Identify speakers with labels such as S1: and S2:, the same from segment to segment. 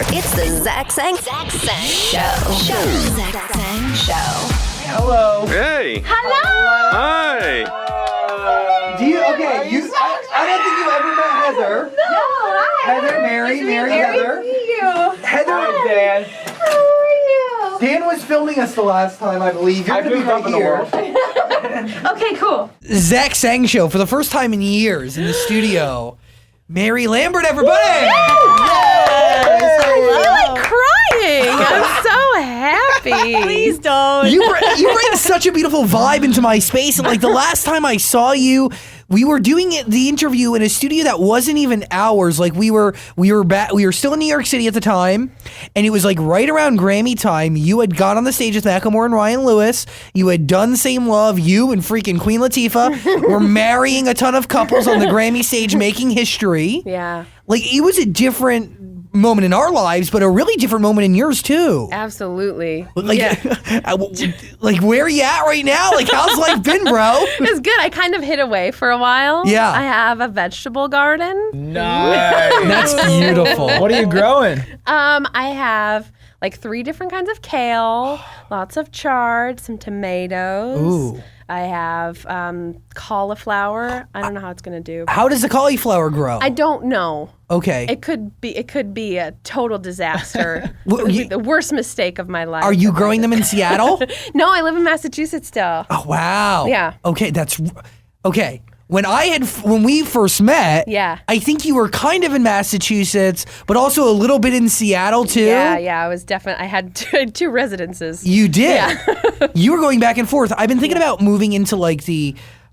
S1: It's the Zach Sang Show. Zach Sang Show.
S2: Hello.
S3: Hey.
S4: Hello.
S3: Hi.
S2: Do you? Okay. I don't think you've ever met Heather.
S4: No.
S2: Heather, Mary, Heather.
S4: You.
S2: Heather and Dan.
S4: How are you?
S2: Dan was filming us the last time, I believe. You're gonna be right here.
S4: Okay, cool.
S5: Zach Sang Show for the first time in years in the studio. Mary Lambert, everybody!
S4: I'm crying. I'm so happy.
S6: Please don't.
S5: You bring such a beautiful vibe into my space, and like the last time I saw you, we were doing the interview in a studio that wasn't even ours. Like we were still in New York City at the time, and it was like right around Grammy time. You had got on the stage with Macklemore and Ryan Lewis. You had done Same Love. You and freaking Queen Latifah were marrying a ton of couples on the Grammy stage, making history.
S4: Yeah.
S5: Like it was a different moment in our lives, but a really different moment in yours too.
S4: Absolutely.
S5: Like,
S4: yeah.
S5: like where are you at right now? Like how's life been, bro?
S4: It's good. I kind of hid away for a while.
S5: Yeah.
S4: I have a vegetable garden.
S7: Nice.
S5: That's beautiful.
S7: What are you growing?
S4: I have like 3 different kinds of kale, lots of chard, some tomatoes.
S5: Ooh.
S4: I have cauliflower. I don't know how it's gonna do.
S5: How does the cauliflower grow?
S4: I don't know.
S5: Okay.
S4: It could be a total disaster.
S5: Well,
S4: It would be the worst mistake of my life.
S5: Are you growing them in Seattle?
S4: No, I live in Massachusetts still.
S5: Oh, wow.
S4: Yeah.
S5: Okay, okay. When we first met,
S4: Yeah.
S5: I think you were kind of in Massachusetts, but also a little bit in Seattle too.
S4: Yeah, I was definitely. I had 2 residences.
S5: You did.
S4: Yeah.
S5: You were going back and forth. I've been thinking about moving into like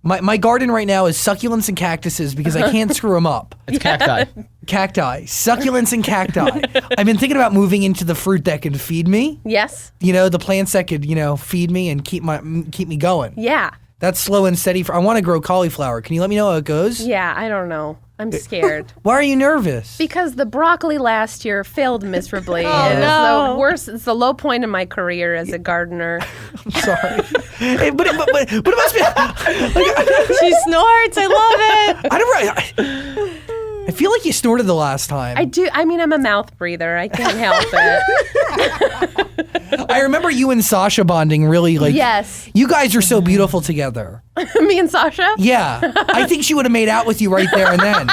S5: my garden right now is succulents and cactuses because I can't screw them up.
S7: It's cacti.
S5: Cacti, succulents and cacti. I've been thinking about moving into the fruit that could feed me.
S4: Yes.
S5: You know, the plants that could, feed me and keep me going.
S4: Yeah.
S5: That's slow and steady. I want to grow cauliflower. Can you let me know how it goes?
S4: Yeah. I don't know. I'm scared.
S5: Why are you nervous?
S4: Because the broccoli last year failed miserably.
S6: Oh,
S4: It's
S6: no.
S4: the worst. It's the low point in my career as a gardener.
S5: I'm sorry. but it must be.
S6: She snorts. I love it.
S5: I feel like you snorted the last time.
S4: I do. I mean, I'm a mouth breather. I can't help it.
S5: I remember you and Sasha bonding really like.
S4: Yes.
S5: You guys are so beautiful together.
S4: Me and Sasha?
S5: Yeah. I think she would have made out with you right there and then.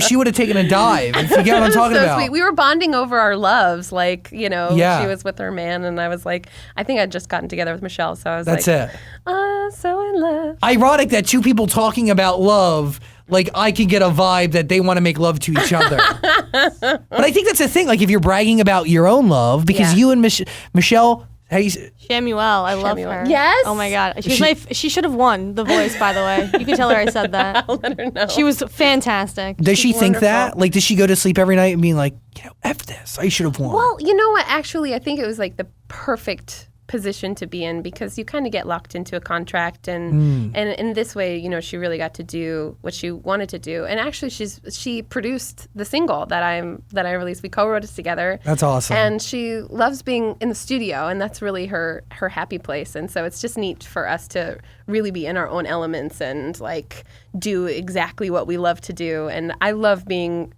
S5: She would have taken a dive. If you get what I'm talking
S4: so
S5: about.
S4: Sweet. We were bonding over our loves. Like,
S5: Yeah.
S4: she was with her man, and I was like, I think I'd just gotten together with Michelle. So I was
S5: That's
S4: like,
S5: it.
S4: So in love.
S5: Ironic that 2 people talking about love, like I can get a vibe that they want to make love to each other. But I think that's the thing. Like if you're bragging about your own love, because
S4: Yeah.
S5: you and Michelle, how do you
S6: Shamuel, I love
S4: Shamuel.
S6: her.
S4: Yes?
S6: Oh my God. She should have won The Voice, by the way. You can tell her I said that.
S4: I'll let her know.
S6: She was fantastic.
S5: does she think
S4: wonderful.
S5: that? Like, does she go to sleep every night and being like, F this, I should have won?
S4: Well, you know what? Actually, I think it was like the perfect position to be in because you kind of get locked into a contract and in this way, she really got to do what she wanted to do. And actually she produced the single that I released. We co-wrote it together.
S5: That's awesome.
S4: And she loves being in the studio, and that's really her happy place. And so it's just neat for us to really be in our own elements and like do exactly what we love to do. And I love being,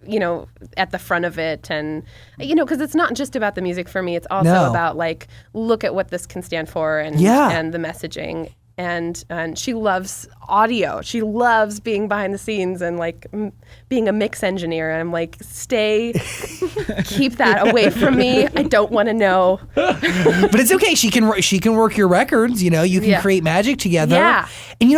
S4: at the front of it, and because it's not just about the music for me. It's also about like, look at what this can stand for and the messaging. And she loves audio. She loves being behind the scenes and like being a mix engineer. And I'm like, keep that away from me. I don't want to know.
S5: But it's okay. She can work your records. You can create magic together.
S4: Yeah.
S5: And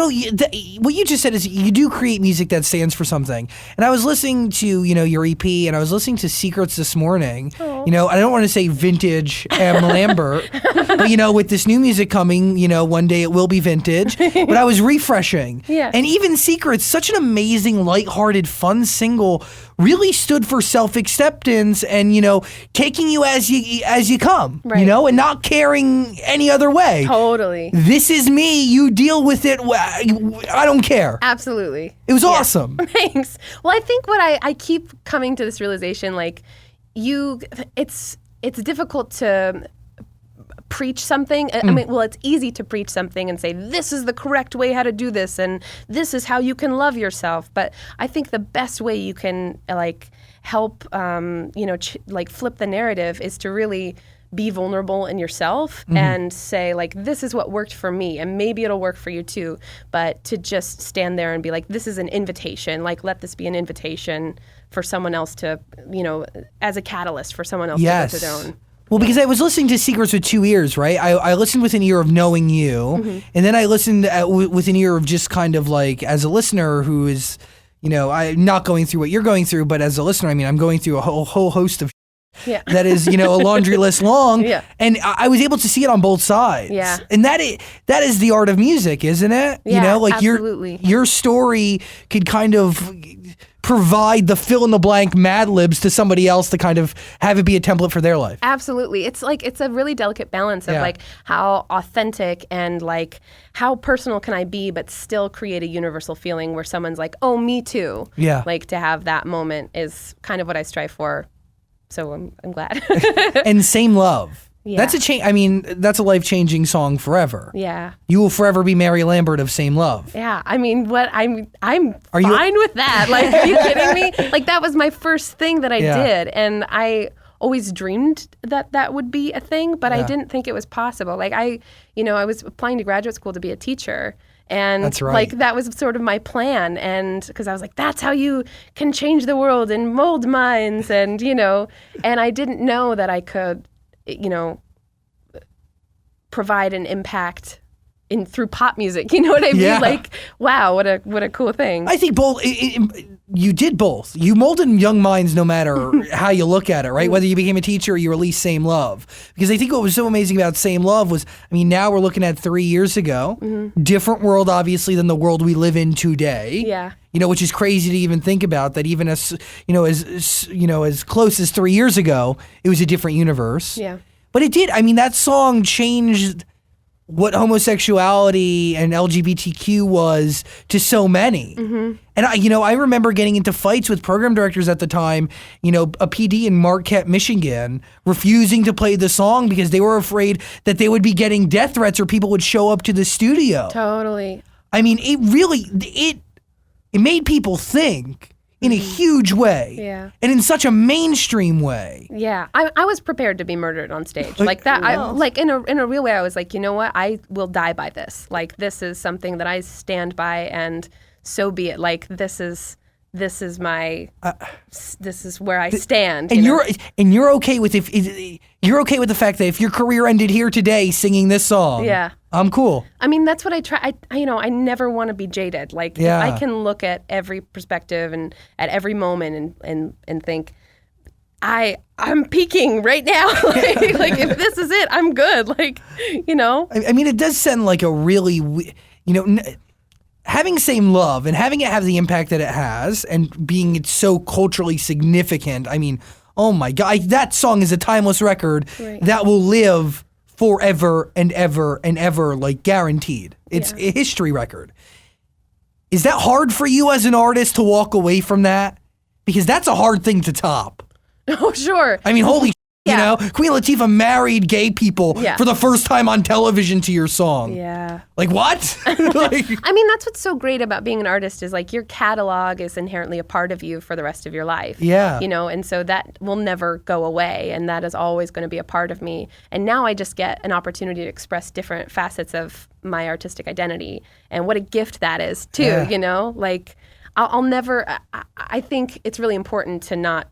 S5: what you just said is you do create music that stands for something. And I was listening to your EP, and I was listening to Secrets this morning. I don't want to say vintage Lambert, but with this new music coming, one day it will be vintage. But I was refreshing.
S4: Yeah.
S5: And even Secrets, such an amazing, lighthearted, fun single, really stood for self-acceptance and taking you as you come,
S4: right.
S5: And not caring any other way.
S4: Totally.
S5: This is me. You deal with it. I don't care.
S4: Absolutely.
S5: It was awesome.
S4: Thanks. Well, I think what I keep coming to this realization, like it's difficult to preach something. I mean, well, it's easy to preach something and say, this is the correct way how to do this, and this is how you can love yourself. But I think the best way you can, like, help, like flip the narrative is to really be vulnerable in yourself and say like, this is what worked for me and maybe it'll work for you too. But to just stand there and be like, this is an invitation, like let this be an invitation for someone else to, as a catalyst for someone else to go through their own.
S5: Well, because I was listening to Secrets with 2 ears, right? I listened with an ear of knowing you, and then I listened with an ear of just kind of like, as a listener who is, I'm not going through what you're going through, but as a listener, I mean, I'm going through a whole host of that is, a laundry list long.
S4: Yeah.
S5: And I was able to see it on both sides.
S4: Yeah.
S5: And that is the art of music, isn't it?
S4: Yeah,
S5: Like
S4: absolutely.
S5: your story could kind of provide the fill in the blank Mad Libs to somebody else to kind of have it be a template for their life.
S4: Absolutely. It's like, it's a really delicate balance of
S5: Yeah.
S4: like how authentic and like how personal can I be, but still create a universal feeling where someone's like, oh, me too.
S5: Yeah.
S4: Like to have that moment is kind of what I strive for. So I'm glad.
S5: And Same Love.
S4: Yeah.
S5: That's a change. I mean, that's a life-changing song forever.
S4: Yeah.
S5: You will forever be Mary Lambert of Same Love.
S4: Yeah. I mean, I'm
S5: Are you-
S4: fine with that. Like, are you kidding me? Like that was my first thing that I
S5: Yeah.
S4: did. And I always dreamed that would be a thing, but I didn't think it was possible. Like I was applying to graduate school to be a teacher. And
S5: That's right.
S4: like that was sort of my plan, and because I was like, that's how you can change the world and mold minds, and and I didn't know that I could, provide an impact through pop music. You know what I mean?
S5: Yeah.
S4: Like, wow, what a cool thing.
S5: I think both. You did both. You molded young minds no matter how you look at it, right? Whether you became a teacher or you released Same Love. Because I think what was so amazing about Same Love was, I mean, now we're looking at 3 years ago. Different world, obviously, than the world we live in today.
S4: Yeah.
S5: Which is crazy to even think about. That even as as close as 3 years ago, it was a different universe.
S4: Yeah.
S5: But it did. I mean, that song changed what homosexuality and LGBTQ was to so many. And I remember getting into fights with program directors at the time, a PD in Marquette, Michigan, refusing to play the song because they were afraid that they would be getting death threats or people would show up to the studio.
S4: Totally.
S5: I mean, it made people think in a huge way.
S4: Yeah.
S5: And in such a mainstream way.
S4: Yeah, I was prepared to be murdered on stage like that. I like in a real way. I was like, you know what? I will die by this. Like this is something that I stand by, and so be it. Like this is my this is where I stand.
S5: And you're okay with you're okay with the fact that if your career ended here today singing this song.
S4: Yeah.
S5: I'm cool.
S4: I mean, that's what I try. I never want to be jaded. Like,
S5: Yeah.
S4: if I can look at every perspective and at every moment and think, I'm peaking right now. like, if this is it, I'm good. Like,
S5: I mean, it does send like a really, having Same Love and having it have the impact that it has and being so culturally significant. I mean, oh my God, that song is a timeless record that will live forever and ever and ever, like guaranteed. It's a history record. Is that hard for you as an artist to walk away from that? Because that's a hard thing to top.
S4: Oh, sure.
S5: I mean, holy
S4: Yeah.
S5: Queen Latifah married gay people for the first time on television to your song.
S4: Yeah.
S5: Like what? Like,
S4: I mean, that's what's so great about being an artist is like your catalog is inherently a part of you for the rest of your life.
S5: Yeah.
S4: And so that will never go away, and that is always going to be a part of me. And now I just get an opportunity to express different facets of my artistic identity, and what a gift that is too.
S5: Yeah.
S4: Like I'll never. I think it's really important to not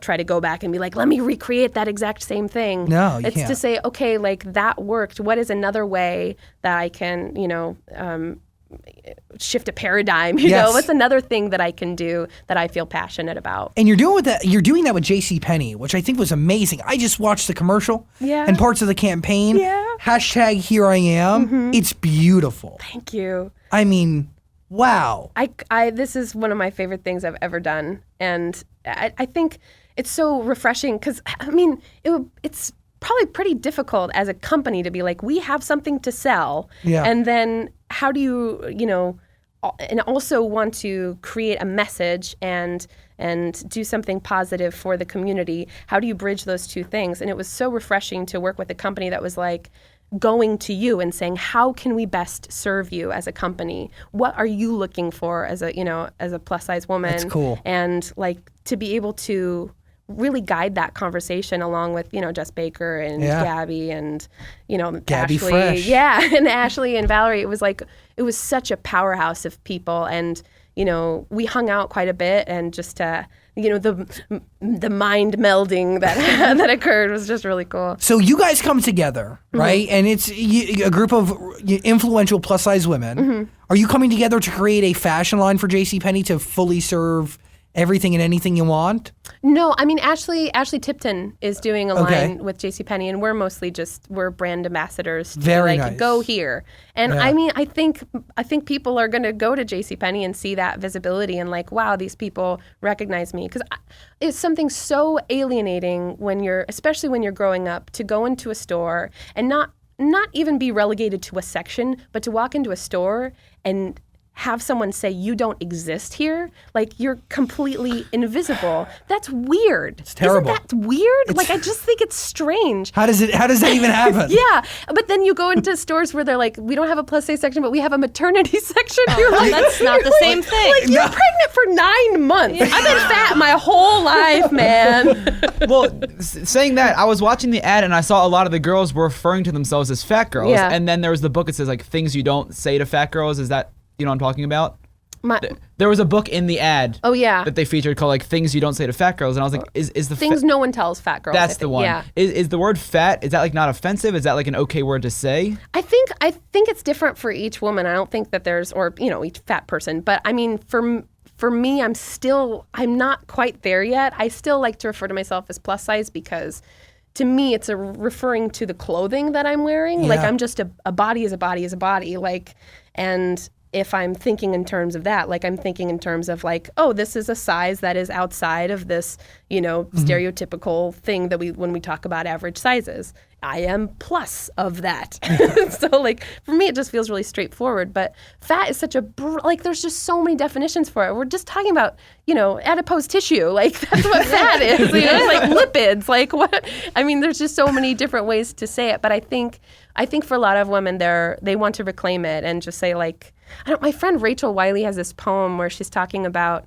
S4: try to go back and be like, let me recreate that exact same thing.
S5: No, you
S4: it's
S5: can't.
S4: to say, okay, like that worked. What is another way that I can, shift a paradigm? You know, what's another thing that I can do that I feel passionate about?
S5: and you're doing that with JCPenney, which I think was amazing. I just watched the commercial and parts of the campaign.
S4: Yeah.
S5: Hashtag Here I Am. It's beautiful.
S4: Thank you.
S5: I mean, wow.
S4: This is one of my favorite things I've ever done, and I think it's so refreshing because I mean it's probably pretty difficult as a company to be like, we have something to sell, and then how do you and also want to create a message and do something positive for the community? How do you bridge those two things? And it was so refreshing to work with a company that was like, going to you and saying, how can we best serve you as a company? What are you looking for as a plus size woman?
S5: That's cool.
S4: And like to be able to really guide that conversation along with, Jess Baker and Gabby and,
S5: Gabby
S4: Ashley.
S5: Fresh.
S4: Yeah, and Ashley and Valerie. It was such a powerhouse of people. And, we hung out quite a bit, and just the mind melding that that occurred was just really cool.
S5: So you guys come together, right? And it's a group of influential plus size women. Are you coming together to create a fashion line for JCPenney to fully serve everything and anything you want?
S4: No, I mean Ashley Tipton is doing a line with JCPenney, and we're mostly we're brand ambassadors to
S5: Very nice.
S4: Go here. And I mean I think people are going to go to JCPenney and see that visibility and like, wow, these people recognize me, because it's something so alienating especially when you're growing up, to go into a store and not even be relegated to a section, but to walk into a store and have someone say you don't exist here, like you're completely invisible. That's weird.
S5: It's terrible.
S4: Isn't that weird? Like I just think it's strange.
S5: How does that even happen?
S4: Yeah, but then you go into stores where they're like, we don't have a plus size section, but we have a maternity section. You're like,
S6: That's not the same thing.
S4: Like you're pregnant for 9 months. I've been fat my whole life, man.
S7: Well, saying that, I was watching the ad and I saw a lot of the girls were referring to themselves as fat girls.
S4: Yeah.
S7: And then there was the book that says like things you don't say to fat girls. Is that, you know what I'm talking about? There was a book in the ad.
S4: Oh yeah.
S7: That they featured called like things you don't say to fat girls, and I was like, is the
S4: things no one tells fat girls?
S7: That's the one.
S4: Yeah.
S7: Is the word fat, is that like not offensive? Is that like an okay word to say?
S4: I think it's different for each woman. I don't think that there's, or each fat person. But I mean, for me, I'm not quite there yet. I still like to refer to myself as plus size because to me, it's referring to the clothing that I'm wearing.
S5: Yeah.
S4: Like I'm just a body is a body is a body. Like, and if I'm thinking in terms of that, like I'm thinking in terms of like, oh, this is a size that is outside of this, stereotypical thing that when we talk about average sizes, I am plus of that. So like for me, it just feels really straightforward. But fat is such there's just so many definitions for it. We're just talking about, adipose tissue. Like that's what fat is. It's like lipids. Like what? I mean, there's just so many different ways to say it. But I think for a lot of women, they want to reclaim it and just say like, my friend Rachel Wiley has this poem where she's talking about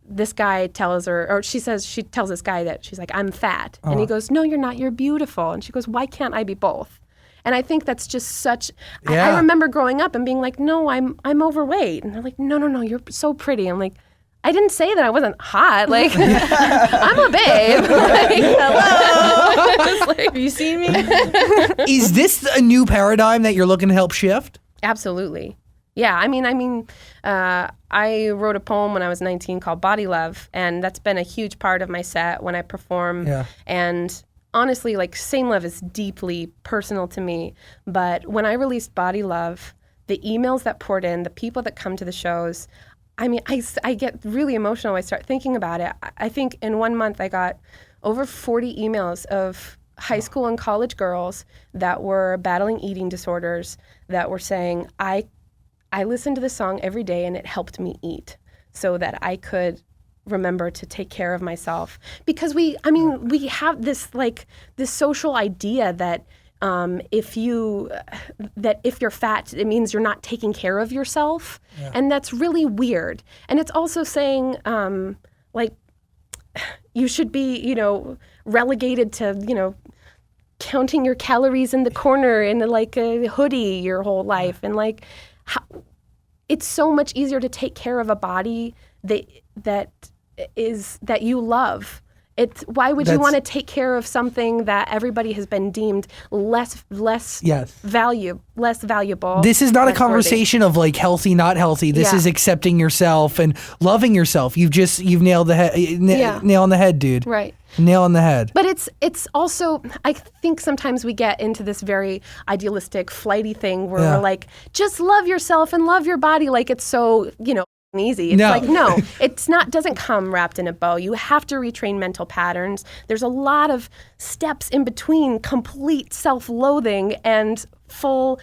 S4: this guy tells her, or she tells this guy that she's like, I'm fat. And he goes, no, you're not, you're beautiful. And she goes, why can't I be both? And I think that's just such, I remember growing up and being like, no, I'm overweight. And they're like, no, you're so pretty. I'm like, I didn't say that I wasn't hot. Like, I'm a babe. Like, hello.
S6: Have you seen me?
S5: Is this a new paradigm that you're looking to help shift?
S4: Absolutely. Yeah, I mean, I wrote a poem when I was 19 called Body Love, and that's been a huge part of my set when I perform. Yeah. And honestly, like, Same Love is deeply personal to me. But when I released Body Love, the emails that poured in, the people that come to the shows, I mean, I get really emotional when I start thinking about it. I think in 1 month I got over 40 emails of high school and college girls that were battling eating disorders that were saying, I listened to the song every day and it helped me eat so that I could remember to take care of myself. Because we have this social idea that if you're fat, it means you're not taking care of yourself. Yeah. And that's really weird. And it's also saying you should be, relegated to, counting your calories in the corner in like a hoodie your whole life. And like, it's so much easier to take care of a body that you love. Why would you want to take care of something that everybody has been deemed less valuable?
S5: This is not a conversation of like healthy, not healthy. This is accepting yourself and loving yourself. You've nailed the nail on the head, dude.
S4: Right.
S5: Nail on the head.
S4: But it's also, I think sometimes we get into this very idealistic, flighty thing where we're like, just love yourself and love your body. Like it's so, easy. It's like, no, it's not, doesn't come wrapped in a bow. You have to retrain mental patterns. There's a lot of steps in between complete self-loathing and full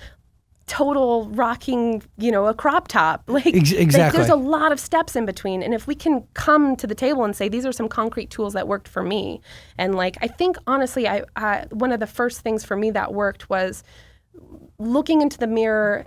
S4: total rocking, a crop top.
S5: Exactly.
S4: There's a lot of steps in between. And if we can come to the table and say, these are some concrete tools that worked for me. And I think honestly, I one of the first things for me that worked was looking into the mirror,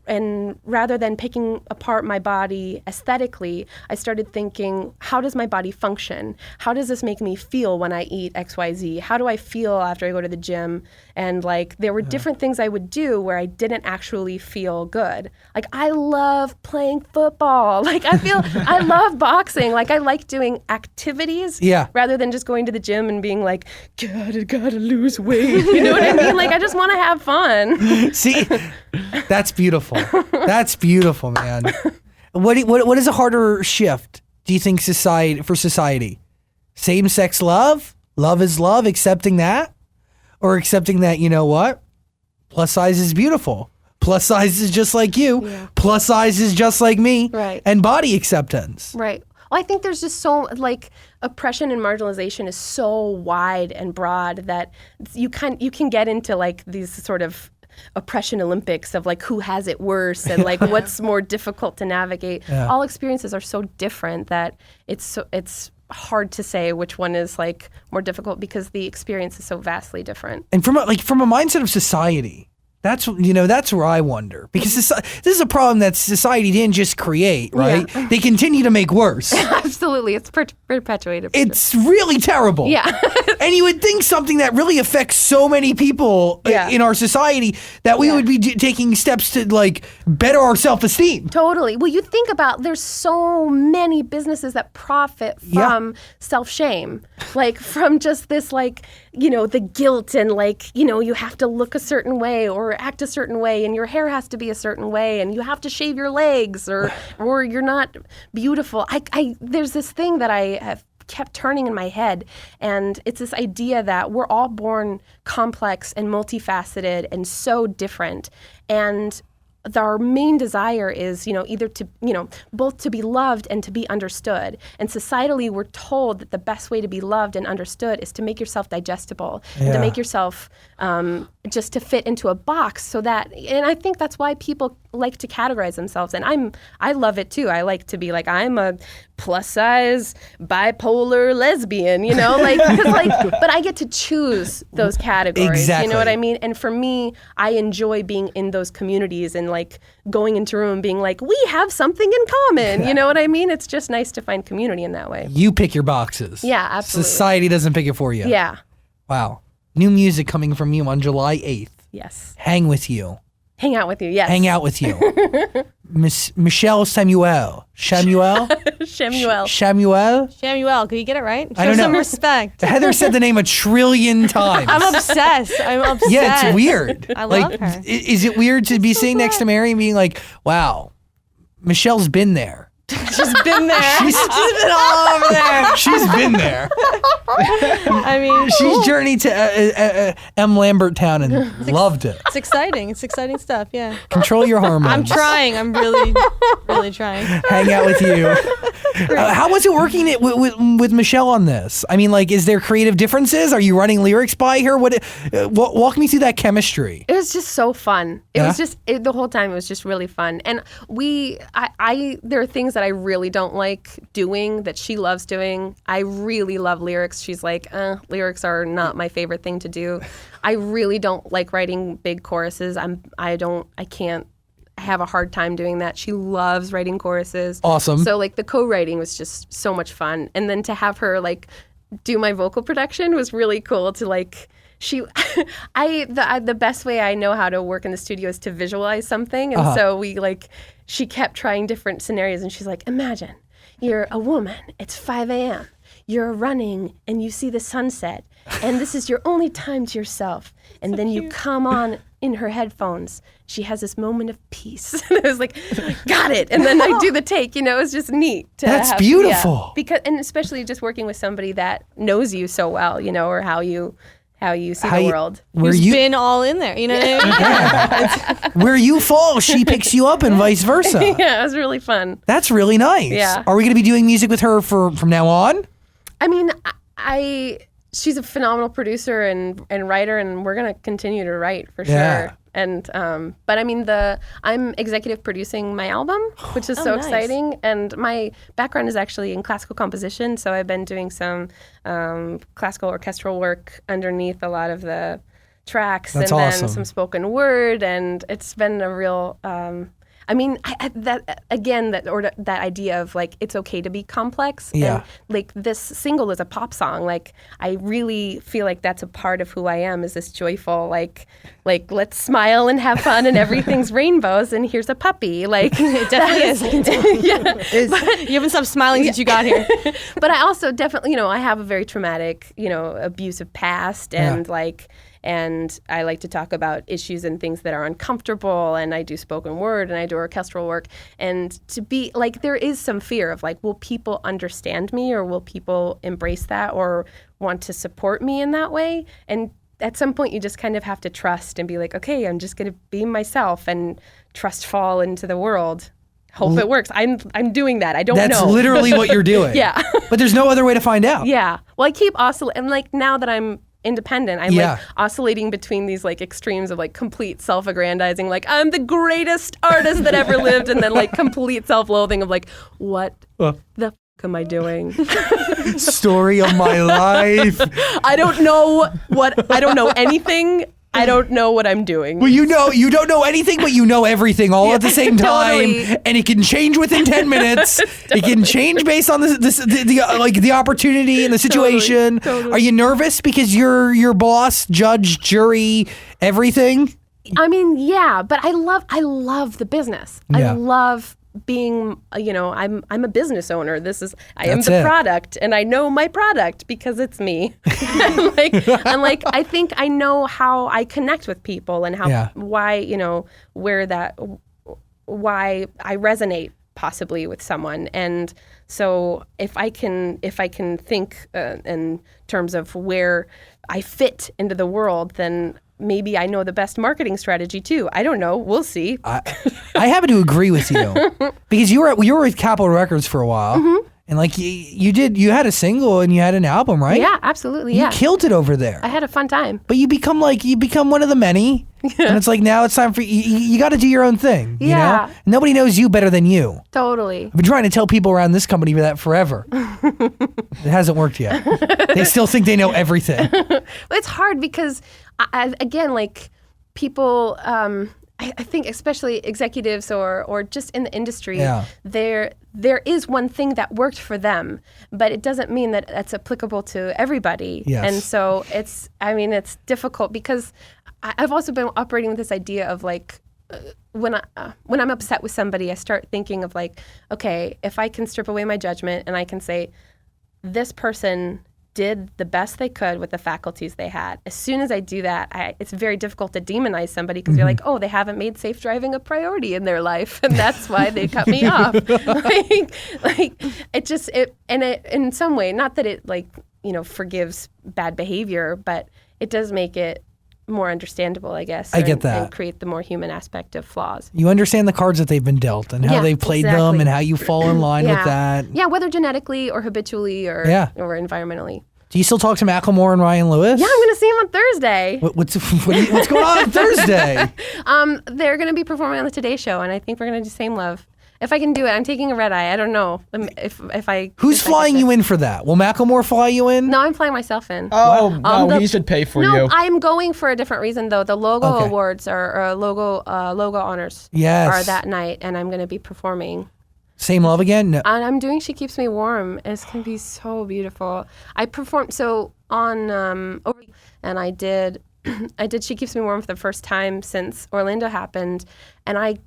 S4: and rather than picking apart my body aesthetically, I started thinking, how does my body function? How does this make me feel when I eat XYZ? How do I feel after I go to the gym? And there were different things I would do where I didn't actually feel good. I love playing football. I love boxing. I like doing activities rather than just going to the gym and being like, gotta lose weight. You know what I mean? I just want to have fun.
S5: See, that's beautiful. That's beautiful, man. What is a harder shift, do you think, for society? Same-sex love? Love is love, accepting that? Or accepting that, you know what? Plus size is beautiful. Plus size is just like you. Yeah. Plus size is just like me.
S4: Right.
S5: And body acceptance.
S4: Right. Well, I think there's just so, oppression and marginalization is so wide and broad that you can get into, these sort of oppression Olympics of who has it worse and what's more difficult to navigate. Yeah. All experiences are so different that it's hard to say which one is more difficult because the experience is so vastly different.
S5: And from a mindset of society, that's where I wonder, because this is a problem that society didn't just create, right? Yeah. They continue to make worse.
S4: Absolutely, it's perpetuated.
S5: It's really terrible.
S4: Yeah.
S5: And you would think something that really affects so many people in our society that we would be taking steps to better our self-esteem.
S4: Totally. Well, you think about, there's so many businesses that profit from self-shame, from just this the guilt and you have to look a certain way or act a certain way and your hair has to be a certain way and you have to shave your legs or you're not beautiful. There's this thing that I have kept turning in my head, and it's this idea that we're all born complex and multifaceted and so different, and our main desire is, either to, both to be loved and to be understood. And societally, we're told that the best way to be loved and understood is to make yourself digestible and to make yourself just to fit into a box. So that, and I think that's why people like to categorize themselves. And I love it too. I like to be I'm a plus size bipolar lesbian, but I get to choose those categories.
S5: Exactly.
S4: You know what I mean? And for me, I enjoy being in those communities and going into a room and being we have something in common. You know what I mean? It's just nice to find community in that way.
S5: You pick your boxes.
S4: Yeah, absolutely.
S5: Society doesn't pick it for you.
S4: Yeah.
S5: Wow. New music coming from you on July 8th.
S4: Yes.
S5: Hang with you.
S4: Hang out with you, yes.
S5: Hang out with you. Michelle Samuel. Samuel?
S4: Samuel.
S5: Samuel?
S6: Samuel, can you get it right?
S5: I don't know.
S6: Some respect.
S5: Heather said the name 1 trillion times.
S6: I'm obsessed.
S5: Yeah, it's weird.
S6: I love her.
S5: Is it weird to be sitting next to Mary and being wow, Michelle's been there.
S6: She's been there.
S5: She's been all over there. She's been there.
S6: I mean,
S5: she's journeyed to Lambert town and loved it.
S6: It's exciting. It's exciting stuff. Yeah.
S5: Control your hormones.
S6: I'm trying. I'm really, really trying.
S5: Hang out with you. How was it working with Michelle on this? I mean, is there creative differences? Are you running lyrics by her? Walk me through that chemistry.
S4: It was just so fun. It was just the whole time. It was just really fun. And there are things that I really don't like doing that she loves doing. I really love lyrics. She's lyrics are not my favorite thing to do. I really don't like writing big choruses. I can't. I have a hard time doing that. She loves writing choruses.
S5: Awesome.
S4: So the co-writing was just so much fun. And then to have her do my vocal production was really cool to the best way I know how to work in the studio is to visualize something. And so she kept trying different scenarios and she's imagine you're a woman, it's 5 a.m. You're running and you see the sunset and this is your only time to yourself. And so then cute. You come on in her headphones. She has this moment of peace. And I was got it. And then I do the take, it was just neat.
S5: That's beautiful.
S4: Yeah, and especially just working with somebody that knows you so well, or how you see the world.
S6: Who's been all in there, you know what I
S5: mean? Where you fall, she picks you up and vice versa.
S4: Yeah, it was really fun.
S5: That's really nice.
S4: Yeah.
S5: Are we going to be doing music with her from now on?
S4: I mean, she's a phenomenal producer and writer, and we're going to continue to write for sure. And but I mean, I'm executive producing my album, which is so
S6: nice.
S4: exciting. And my background is actually in classical composition, so I've been doing some classical orchestral work underneath a lot of the tracks,
S5: That's
S4: and
S5: awesome.
S4: then some spoken word, and it's been a real. I mean, that idea of like it's okay to be complex.
S5: Yeah.
S4: And like this single is a pop song. Like I really feel like that's a part of who I am. Is this joyful like let's smile and have fun and everything's rainbows and here's a puppy. Like
S6: It definitely is. I can tell.
S4: yeah.
S6: You haven't stopped smiling since you got here.
S4: But I also definitely, I have a very traumatic, abusive past, and and I like to talk about issues and things that are uncomfortable, and I do spoken word and I do orchestral work. And to be like, there is some fear of like, will people understand me, or will people embrace that or want to support me in that way? And at some point you just kind of have to trust and be like, okay, I'm just going to be myself and trust fall into the world. Hope it works. I'm doing that. I don't know.
S5: That's literally what you're doing.
S4: Yeah.
S5: But there's no other way to find out.
S4: Yeah. Well, I keep oscillating. And like now that I'm independent, I'm like oscillating between these like extremes of like complete self-aggrandizing, like I'm the greatest artist that ever lived, and then like complete self-loathing of like, what the am I doing?
S5: Story of my life.
S4: I don't know anything. I don't know what I'm doing.
S5: Well, you don't know anything, but you know everything all at the same time,
S4: Totally.
S5: and it can change within 10 minutes. It can change based on the opportunity and the situation.
S4: Totally.
S5: Are you nervous because you're your boss, judge, jury, everything?
S4: I mean, yeah, but I love the business.
S5: Yeah.
S4: I love being, I'm a business owner. I am
S5: That's
S4: the
S5: it.
S4: product, and I know my product because it's me. I think I know how I connect with people and how why I resonate possibly with someone. And so if I can think in terms of where I fit into the world, then maybe I know the best marketing strategy too. I don't know. We'll see.
S5: I happen to agree with you because you were with Capitol Records for a while, and like you had a single and you had an album, right?
S4: Yeah, absolutely.
S5: You
S4: Yeah.
S5: killed it over there.
S4: I had a fun time.
S5: But you become one of the many, and it's like now it's time for you got to do your own thing. You
S4: Yeah.
S5: know? Nobody knows you better than you.
S4: Totally.
S5: I've been trying to tell people around this company that forever. It hasn't worked yet. They still think they know everything.
S4: It's hard because, again, like people, I think especially executives or just in the industry, there is one thing that worked for them, but it doesn't mean that that's applicable to everybody.
S5: Yes.
S4: And so it's difficult because I've also been operating with this idea of like, when I'm upset with somebody, I start thinking of like, okay, if I can strip away my judgment and I can say, this person did the best they could with the faculties they had. As soon as I do that, it's very difficult to demonize somebody because you're like, oh, they haven't made safe driving a priority in their life, and that's why they cut me off. In some way, not that it forgives bad behavior, but it does make it more understandable, I guess.
S5: I get that.
S4: And create the more human aspect of flaws.
S5: You understand the cards that they've been dealt and how they've played them
S4: exactly.
S5: and how you fall in line with that.
S4: Yeah, whether genetically or habitually or environmentally.
S5: Do you still talk to Macklemore and Ryan Lewis?
S4: Yeah, I'm going to see him on Thursday.
S5: What's going on Thursday?
S4: They're going to be performing on the Today Show, and I think we're going to do Same Love. If I can do it, I'm taking a red eye. I don't know if I.
S5: Who's flying you in for that? Will Macklemore fly you in?
S4: No, I'm flying myself in.
S7: Oh, no, he should pay for you.
S4: No, I'm going for a different reason though. The logo awards or logo honors are that night, and I'm going to be performing.
S5: Same Love again? No.
S4: And I'm doing She Keeps Me Warm, and it's going to be so beautiful. I performed on and I did She Keeps Me Warm for the first time since Orlando happened, and I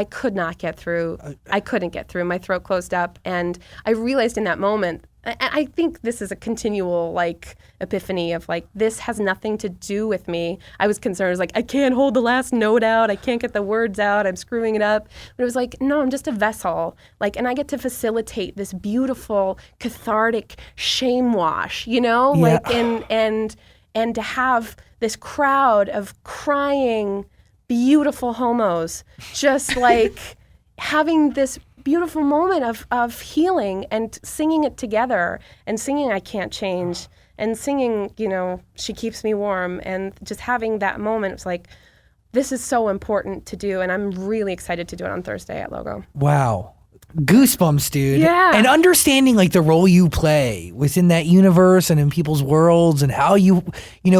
S4: could not get through. I couldn't get through. My throat closed up, and I realized in that moment. I think this is a continual epiphany of this has nothing to do with me. I was concerned. I can't hold the last note out. I can't get the words out. I'm screwing it up. But it was no, I'm just a vessel. And I get to facilitate this beautiful cathartic shame wash.
S5: Yeah.
S4: And to have this crowd of crying, beautiful homos, just having this beautiful moment of healing and singing it together and singing I Can't Change and singing, She Keeps Me Warm, and just having that moment. It's this is so important to do, and I'm really excited to do it on Thursday at Logo.
S5: Wow. Goosebumps, dude.
S4: Yeah.
S5: And understanding like the role you play within that universe and in people's worlds and how you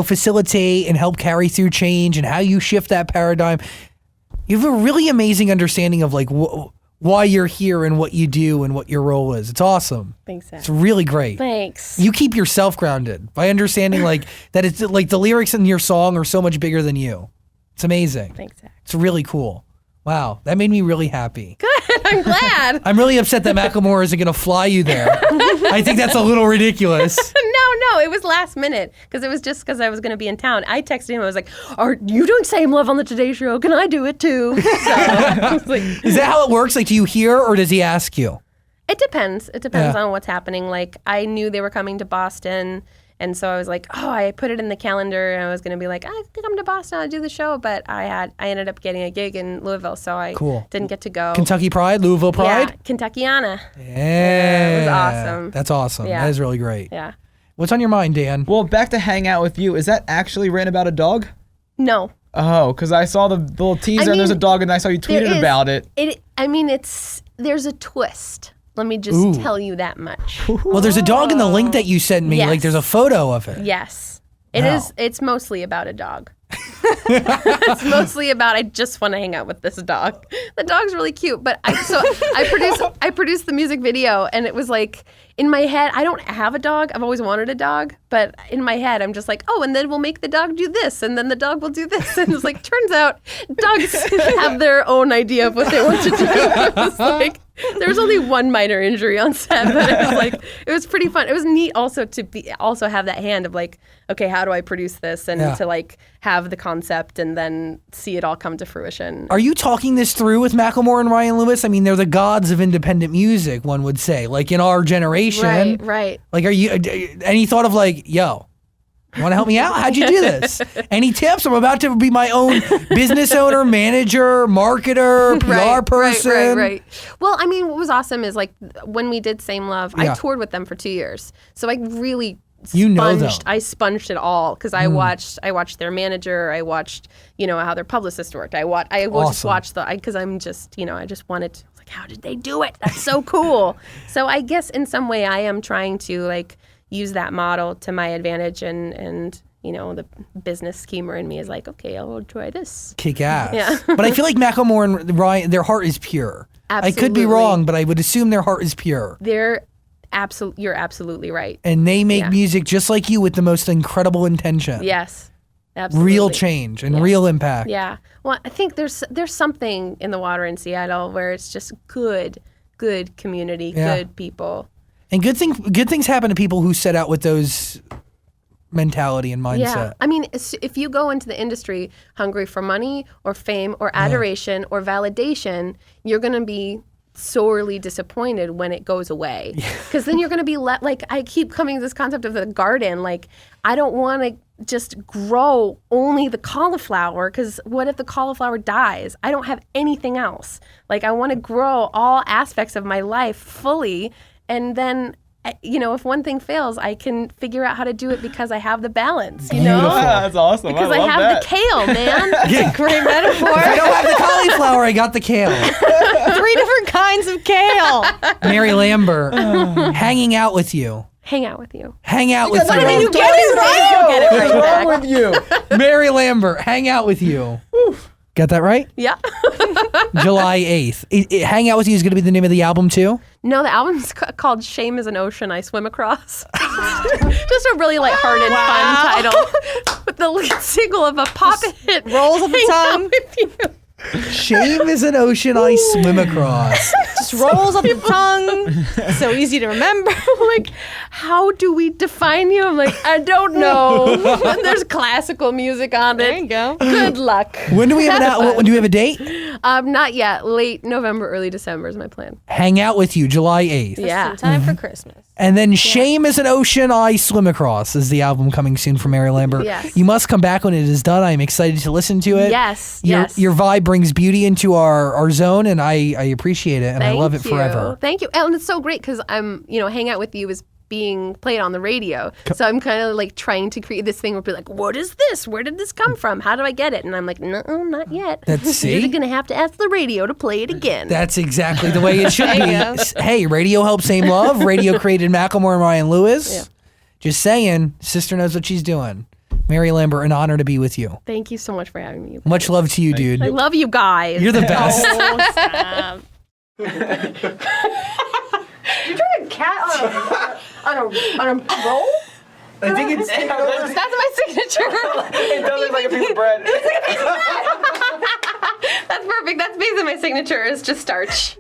S5: facilitate and help carry through change and how you shift that paradigm. You have a really amazing understanding of like why you're here and what you do and what your role is. It's awesome.
S4: Thanks, Zach.
S5: It's really great.
S4: Thanks.
S5: You keep yourself grounded by understanding like that it's like the lyrics in your song are so much bigger than you. It's amazing.
S4: Thanks, Zach.
S5: It's really cool. Wow, that made me really happy.
S4: Good. I'm glad.
S5: I'm really upset that Macklemore isn't going to fly you there. I think that's a little ridiculous.
S4: No, it was last minute because it was just because I was going to be in town. I texted him. I was like, "Are you doing Same Love on the Today Show? Can I do it too?" So I was like,
S5: Is that how it works? Like, do you hear or does he ask you?
S4: it depends. It depends on what's happening. Like, I knew they were coming to Boston. And so I was like, I put it in the calendar and I was going to be like, I could come to Boston, I'll do the show. But I ended up getting a gig in Louisville, so I didn't get to go.
S5: Kentucky Pride, Louisville Pride?
S4: Yeah, Kentuckiana.
S5: Yeah.
S4: It was awesome.
S5: That's awesome.
S4: Yeah.
S5: That is really great.
S4: Yeah.
S5: What's on your mind, Dan?
S7: Well, back to Hang Out With You. Is that actually written about a dog?
S4: No.
S7: Oh, because I saw the little teaser and there's a dog and I saw you tweeted about it.
S4: There's a twist. Let me just tell you that much.
S5: Well, there's a dog in the link that you sent me.
S4: Yes.
S5: Like, there's a photo of it.
S4: Yes. It
S5: Wow.
S4: is. It's mostly about a dog. It's mostly about I just want to hang out with this dog. The dog's really cute, but I produced the music video, and it was like in my head. I don't have a dog. I've always wanted a dog, but in my head, I'm just like, and then we'll make the dog do this, and then the dog will do this, and it's like turns out dogs have their own idea of what they want to do. It's like there was only one minor injury on set, but it was pretty fun. It was neat also to also have that hand of like, okay, how do I produce this and to like have the concept and then see it all come to fruition.
S5: Are you talking this through with Macklemore and Ryan Lewis? I mean, they're the gods of independent music, one would say, like in our generation.
S4: Right.
S5: Like, are you any thought of like, yo, you want to help me out? How'd you do this? Any tips? I'm about to be my own business owner, manager, marketer, PR person.
S4: Right. Well, I mean, what was awesome is like when we did Same Love, I toured with them for 2 years. So I really I sponged it all because I watched their manager. I watched, how their publicist worked. Just watched because I'm just, I just wanted to, like, how did they do it? That's so cool. So I guess in some way I am trying to like use that model to my advantage and the business schemer in me is like, okay, I'll try this.
S5: Kick ass.
S4: Yeah.
S5: But I feel like Macklemore and Ryan, their heart is pure.
S4: Absolutely.
S5: I could be wrong, but I would assume their heart is pure.
S4: You're absolutely right.
S5: And they make music just like you with the most incredible intention.
S4: Yes. Absolutely.
S5: Real change and real impact.
S4: Yeah. Well, I think there's something in the water in Seattle where it's just good community, good people.
S5: And good things happen to people who set out with those mentality and mindset.
S4: Yeah. I mean, if you go into the industry hungry for money or fame or adoration or validation, you're going to be sorely disappointed when it goes away. Because then you're going to be like, I keep coming to this concept of the garden. Like, I don't want to just grow only the cauliflower because what if the cauliflower dies? I don't have anything else. Like, I want to grow all aspects of my life fully. And then, if one thing fails, I can figure out how to do it because I have the balance,
S7: Yeah, that's awesome.
S4: Because I have the kale, man.
S6: That's a great metaphor.
S5: If I don't have the cauliflower, I got the kale.
S6: 3 different kinds of kale.
S5: Mary Lambert, hanging out with you.
S4: Hang out with you.
S5: Hang out with you.
S6: You get it right.
S4: Get it right
S7: What's
S4: back.
S7: wrong with you?
S5: Mary Lambert, hang out with you. Got that right?
S4: Yeah.
S5: July 8th. Hang Out With You is going to be the name of the album too?
S4: No, the album's called Shame is an Ocean I Swim Across. Just a really lighthearted, fun title. With the lead single of a pop hit.
S6: Rolls of the
S4: Hang Out
S6: tongue.
S4: With You.
S5: Shame is an ocean I swim across.
S6: Just rolls up the tongue. So easy to remember.
S4: Like, how do we define you? I'm like, I don't know. There's classical music on it.
S6: There you go.
S4: Good luck.
S5: When do we have do we have a date?
S4: Not yet. Late November, early December is my plan.
S5: Hang Out With You, July 8th.
S4: Yeah.
S6: In time for Christmas.
S5: And then Shame is an Ocean I Swim Across is the album coming soon from Mary Lambert.
S4: Yes.
S5: You must come back when it is done. I am excited to listen to it.
S4: Yes.
S5: Your vibe brings beauty into our zone, and I appreciate it, and I love it forever.
S4: Thank you. And it's so great because I'm, Hang Out With You is being played on the radio. So I'm kind of like trying to create this thing where people are like, what is this? Where did this come from? How do I get it? And I'm like, no, not yet.
S5: See?
S4: You're going to have to ask the radio to play it again.
S5: That's exactly the way it should be. Hey, radio helps same love. Radio created Macklemore and Ryan Lewis.
S4: Yeah.
S5: Just saying, sister knows what she's doing. Mary Lambert, an honor to be with you.
S4: Thank you so much for having me.
S5: Much love to you, dude.
S4: I love you guys.
S5: You're the best.
S6: Oh, stop.
S4: You're trying to cat on a roll?
S2: I think it's.
S4: That's my signature.
S2: It does look like a piece of bread.
S4: That's perfect. That's basically my signature. Is just starch.